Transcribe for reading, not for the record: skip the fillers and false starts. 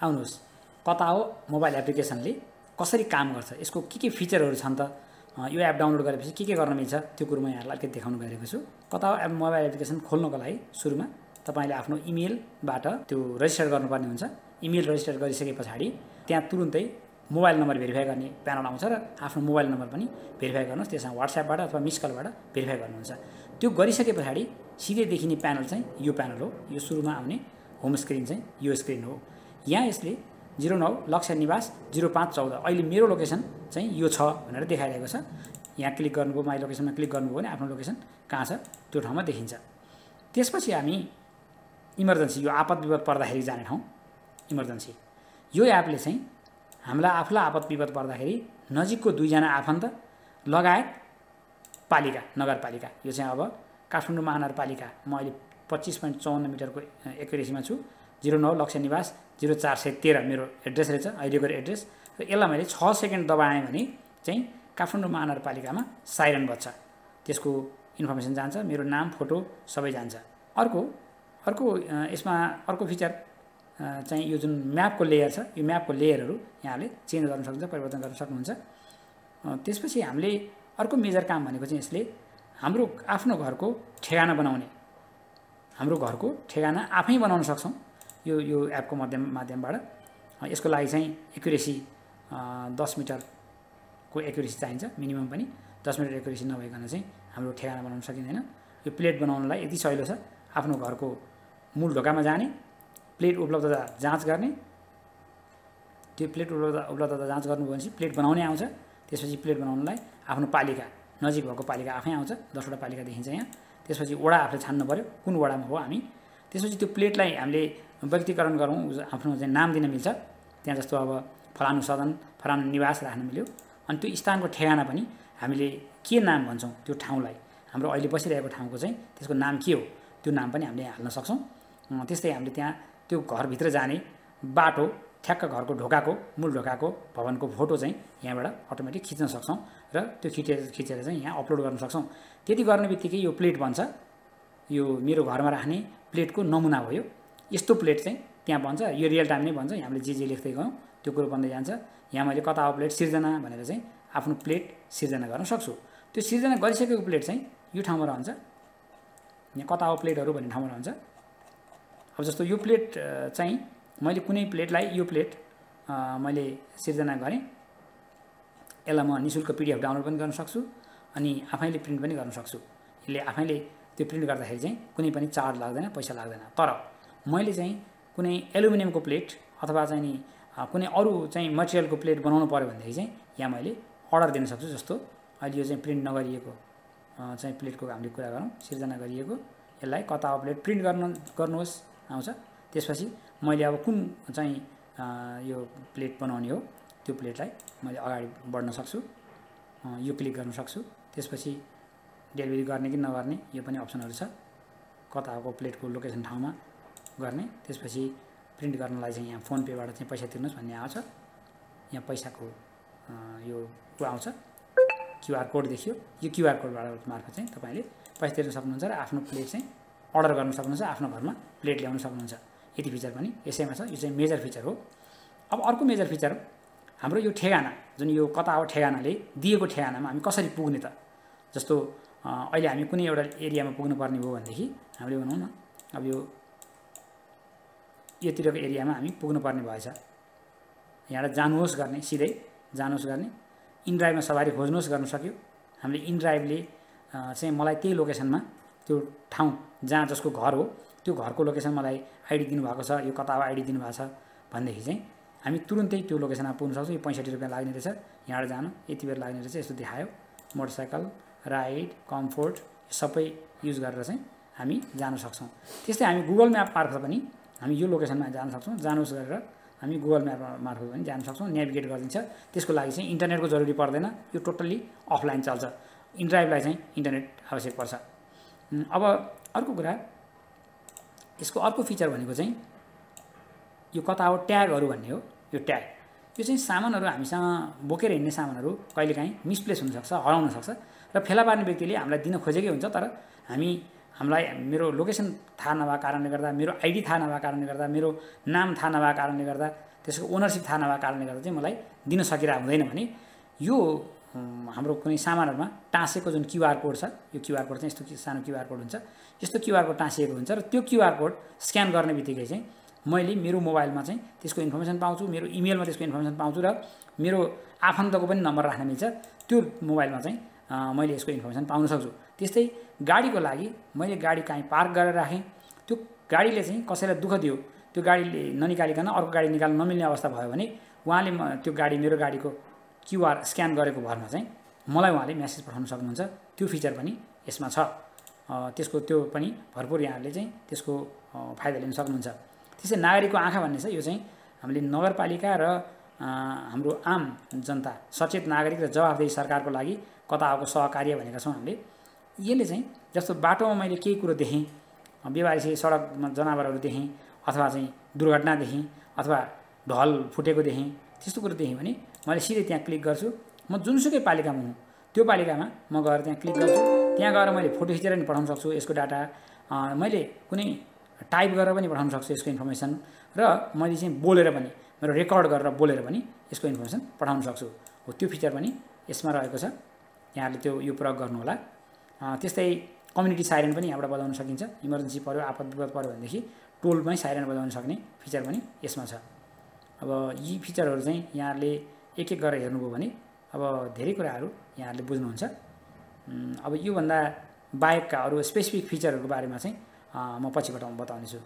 आउनुहोस् कता हो मोबाइल एप्लिकेसनले कसरी काम गर्छ, यसको के फिचरहरू छन् त, यो एप डाउनलोड गरेपछि के गर्न मिल्छ त्यो कुरो म यहाँलाई अलिकति देखाउन गइरहेको छु। कता हो एप मोबाइल एप्लिकेसन खोल्नको लागि सुरुमा तपाईले आफ्नो इमेलबाट त्यो रजिस्टर गर्नुपर्ने हुन्छ। इमेल रजिस्टर गरिसके पछाडि त्यहाँ तुरुन्तै मोबाइल नम्बर भेरिफाई गर्ने प्यानल आउँछ र आफ्नो मोबाइल नम्बर पनि भेरिफाई गर्नुहोस्। त्यसमा व्हाट्सएपबाट अथवा मिस कलबाट भेरिफाई गर्नुहुन्छ। त्यो गरिसके पछाडि सिधै देखिने प्यानल चाहिँ यो प्यानल हो। यो सुरुमा आउने होम स्क्रिन चाहिँ यो स्क्रिन हो। यहाँ यसले 09 लक्ष्य निवास 0514 अहिले मेरो लोकेसन चाहिँ यो छ भनेर देखाइरहेको छ। यहाँ क्लिक गर्नुभयो, माई लोकेसनमा क्लिक गर्नुभयो भने आफ्नो लोकेसन कहाँ छ त्यो ठाउँमा देखिन्छ। त्यसपछि हामी इमर्जेन्सी, यो आपत विपद पर्दाखेरि जाने ठाउँ इमर्जेन्सी, यो एपले चाहिँ हामीलाई आफूलाई आपत विपद पर्दाखेरि नजिकको 2 जना आफन्त लगायत पालिका नगरपालिका, यो चाहिँ अब काठमाडौँ महानगरपालिका म अहिले 25.54 मिटरको एक्युरेसीमा छु। 09 लक्ष्य निवास 0413 मेरो एड्रेस रहेछ, अहिलेको एड्रेस। र यसलाई मैले 6 सेकेन्ड दबाएँ भने चाहिँ काठमाडौँ महानगरपालिकामा साइरन बज्छ, त्यसको इन्फर्मेसन जान्छ, मेरो नाम फोटो सबै जान्छ। अर्को यसमा अर्को फिचर चाहिँ यो जुन म्यापको लेयर छ, यो म्यापको लेयरहरू यहाँले चेन्ज गर्न सक्नुहुन्छ, परिवर्तन गर्न सक्नुहुन्छ। त्यसपछि हामीले अर्को मेजर काम भनेको चाहिँ यसले हाम्रो आफ्नो घरको ठेगाना बनाउने, हाम्रो घरको ठेगाना आफै बनाउन सक्छौँ यो एपको माध्यमबाट। यसको लागि चाहिँ एक्युरेसी 10 मिटरको एक्युरेसी चाहिन्छ मिनिमम पनि। 10 मिटर एक्युरेसी नभइकन चाहिँ हाम्रो ठेगाना बनाउन सकिँदैन। यो प्लेट बनाउनलाई यति सजिलो छ, आफ्नो घरको मूल ढोकामा जाने, प्लेट उपलब्धता जाँच गर्ने, त्यो प्लेट उपलब्धता जाँच गर्नुभयो भने प्लेट बनाउने आउँछ। त्यसपछि प्लेट बनाउनलाई आफ्नो पालिका, नजिक भएको पालिका आफै आउँछ, 10वटा पालिका देखिन्छ यहाँ। त्यसपछि वडा आफूले छान्नु पर्यो कुन वडामा हो हामी। त्यसपछि त्यो प्लेटलाई हामीले व्यक्तिकरण गरौँ, आफ्नो चाहिँ नाम दिन मिल्छ त्यहाँ, जस्तो अब फलानु सदन फलानु निवास राख्न मिल्यो। अनि त्यो स्थानको ठेगाना पनि हामीले के नाम भन्छौँ त्यो ठाउँलाई, हाम्रो अहिले बसिरहेको ठाउँको चाहिँ त्यसको नाम के हो त्यो नाम पनि हामीले हाल्न सक्छौँ। त्यस्तै हामीले त्यहाँ त्यो घरभित्र जाने बाटो, ठ्याक्क घरको ढोकाको, मूल ढोकाको भवनको फोटो चाहिँ यहाँबाट अटोमेटिक खिच्न सक्छौँ र त्यो खिचेर चाहिँ यहाँ अपलोड गर्न सक्छौँ। त्यति गर्ने बित्तिकै यो प्लेट बन्छ, यो मेरो घरमा राख्ने प्लेटको नमुना हो। यस्तो प्लेट चाहिँ त्यहाँ बन्छ, यो रियल टाइम नै बन्छ। हामीले जे लेख्दै गयौँ त्यो कुरो बन्दै जान्छ। यहाँ मैले कता हो प्लेट सिर्जना भनेर चाहिँ आफ्नो प्लेट सिर्जना गर्न सक्छु। त्यो सिर्जना गरिसकेको प्लेट चाहिँ यो ठाउँमा रहन्छ, यहाँ कता हो प्लेटहरू भन्ने ठाउँमा रहन्छ। अब जस्तो यो प्लेट चाहिँ मैले कुनै प्लेटलाई, यो प्लेट मैले सिर्जना गरेँ, यसलाई म निःशुल्क PDF डाउनलोड पनि गर्न सक्छु अनि आफैले प्रिन्ट पनि गर्न सक्छु। यसले आफैले त्यो प्रिन्ट गर्दाखेरि चाहिँ कुनै पनि चार्ज लाग्दैन, पैसा लाग्दैन। तर मैले चाहिँ कुनै एल्युमिनियमको प्लेट अथवा चाहिँ नि कुनै अरू चाहिँ मटेरियलको प्लेट बनाउनु पर्यो भनेदेखि चाहिँ यहाँ मैले अर्डर दिन सक्छु। जस्तो अहिले यो चाहिँ प्रिन्ट नगरिएको चाहिँ प्लेटको हामीले कुरा गरौँ, सिर्जना गरिएको, यसलाई कता हो प्लेट प्रिन्ट गर्नुहोस् आउँछ। त्यसपछि मैले अब कुन चाहिँ यो प्लेट बनाउने हो त्यो प्लेटलाई मैले अगाडि बढ्न सक्छु, यो क्लिक गर्न सक्छु। त्यसपछि डेलिभरी गर्ने कि नगर्ने यो पनि अप्सनहरू छ, कता हो प्लेटको लोकेसन ठाउँमा गर्ने। त्यसपछि प्रिन्ट गर्नलाई चाहिँ यहाँ फोन पेबाट चाहिँ पैसा तिर्नुहोस् भन्ने आउँछ। यहाँ पैसाको यो आउँछ, QR कोड देखियो। यो QR कोडबाट मार्फत चाहिँ तपाईँले पैसा तिर्न सक्नुहुन्छ र आफ्नो प्लेट चाहिँ अर्डर गर्न सक्नुहुन्छ, आफ्नो घरमा प्लेट ल्याउन सक्नुहुन्छ। यति फिचर पनि यसैमा छ, यो चाहिँ मेजर फिचर हो। अब अर्को मेजर फिचर हाम्रो यो ठेगाना, जुन यो कता हो ठेगानाले दिएको ठेगानामा हामी कसरी पुग्ने त। जस्तो अहिले हामी कुनै एउटा एरियामा पुग्नुपर्ने हो भनेदेखि हामीले भनौँ न, अब यतिरको एरियामा हामी पुग्नुपर्ने भएछ, यहाँबाट जानुहोस् गर्ने, सिधै जानुहोस् गर्ने, इनड्राइभमा सवारी खोज्नुहोस् गर्न सक्यो। हामीले इनड्राइभले चाहिँ मलाई त्यही लोकेसनमा त्यो ठाउँ जहाँ जसको घर हो त्यो घरको लोकेसन मलाई आइडी दिनुभएको छ, यो कता हो आइडी दिनुभएको छ भनेदेखि चाहिँ हामी तुरुन्तै त्यो लोकेसनमा पुग्न सक्छौँ। यो 65 रुपियाँ लाग्ने रहेछ, यहाँबाट जानु यति बेर लाग्ने रहेछ, यस्तो देखायो। मोटरसाइकल, राइड, कम्फोर्ट सबै युज गरेर चाहिँ हामी जान सक्छौँ। त्यस्तै हामी गुगल म्याप मार्फत पनि हामी यो लोकेसनमा जान सक्छौँ। जानुहोस् गरेर हामी गुगल म्याप मार्फत पनि जान सक्छौँ, नेभिगेट गरिदिन्छ। त्यसको लागि चाहिँ इन्टरनेटको जरुरी पर्दैन, यो टोटल्ली अफलाइन चल्छ। इनड्राइभलाई चाहिँ इन्टरनेट आवश्यक पर्छ। अब अर्को कुरा, यसको अर्को फिचर भनेको चाहिँ यो कता हो ट्यागहरू भन्ने हो। यो ट्याग यो चाहिँ सामानहरू हामीसँग बोकेर हिँड्ने सामानहरू कहिलेकाहीँ मिसप्लेस हुनसक्छ, हराउन सक्छ र फेला पार्ने व्यक्तिले हामीलाई दिन खोजेकै हुन्छ। तर हामीलाई मेरो लोकेसन थाहा नभएको कारणले गर्दा, मेरो आइडी थाहा नभएको कारणले गर्दा, मेरो नाम थाहा नभएको कारणले गर्दा त्यसको ओनरसिप थाहा नभएको कारणले गर्दा चाहिँ मलाई दिन सकिरहेको हुँदैन भने यो हाम्रो कुनै सामानहरुमा टाँसेको जुन क्यूआर कोड छ, यो क्यूआर कोड चाहिँ यस्तो सानो क्यूआर कोड हुन्छ, यस्तो क्यूआर कोड टाँसिएको हुन्छ र त्यो क्यूआर कोड स्क्यान गर्ने बित्तिकै चाहिँ मैले मेरो मोबाइलमा चाहिँ त्यसको इन्फर्मेसन पाउँछु, मेरो इमेलमा त्यसको इन्फर्मेसन पाउँछु र मेरो आफन्तको पनि नम्बर राख्न मिल्छ, त्यो मोबाइलमा चाहिँ मैले यसको इन्फर्मेसन पाउन सक्छु। त्यस्तै गाडीको लागि मैले गाडी कहीँ पार्क गरेर राखेँ, त्यो गाडीले चाहिँ कसैलाई दुःख दियो, त्यो गाडीले ननिकालिकन अर्को गाडी निकाल्न नमिल्ने अवस्था भयो भने उहाँले त्यो गाडी मेरो गाडीको क्यूआर स्क्यान गरेको भरमा चाहिँ मलाई उहाँले मेसेज पठाउन सक्नुहुन्छ। त्यो फिचर पनि यसमा छ। त्यसको त्यो पनि भरपुर यहाँले चाहिँ त्यसको फाइदा लिन सक्नुहुन्छ। त्यसै नागरिकको आँखा भन्ने छ, यो चाहिँ हामीले नगरपालिका र हाम्रो आम जनता, सचेत नागरिक र जवाफदेही सरकारको लागि कता आएको सहकार्य भनेका छौँ हामीले। यसले चाहिँ जस्तो बाटोमा मैले केही कुरो देखेँ, बेवारिसी सडकमा जनावरहरू देखेँ, अथवा चाहिँ दुर्घटना देखेँ, अथवा ढल फुटेको देखेँ, त्यस्तो कुरो देखेँ भने मैले सिधै त्यहाँ क्लिक गर्छु। म जुनसुकै पालिकामा हुँ त्यो पालिकामा म गएर त्यहाँ क्लिक गर्छु। त्यहाँ गएर मैले फोटो खिचेर पनि पठाउन सक्छु यसको डाटा, मैले कुनै टाइप गरेर पनि पठाउन सक्छु यसको इन्फर्मेसन, र मैले चाहिँ बोलेर पनि, मेरो रेकर्ड गरेर बोलेर पनि यसको इन्फर्मेसन पठाउन सक्छु। हो, त्यो फिचर पनि यसमा रहेको छ। यहाँले त्यो यो प्रयोग गर्नु होला। त्यस्तै कम्युनिटी साइरन पनि यहाँबाट बजाउन सकिन्छ। इमर्जेन्सी पर्यो, आपद विपद पर्यो भनेदेखि टोलमै साइरन बजाउन सक्ने फिचर पनि यसमा छ। अब यी फिचरहरू चाहिँ यहाँहरूले एक एक गरेर हेर्नुभयो भने अब धेरै कुराहरू यहाँहरूले बुझ्नुहुन्छ। अब योभन्दा बाहेकका अरू स्पेसिफिक फिचरहरूको बारेमा चाहिँ म पछि बताउनेछु।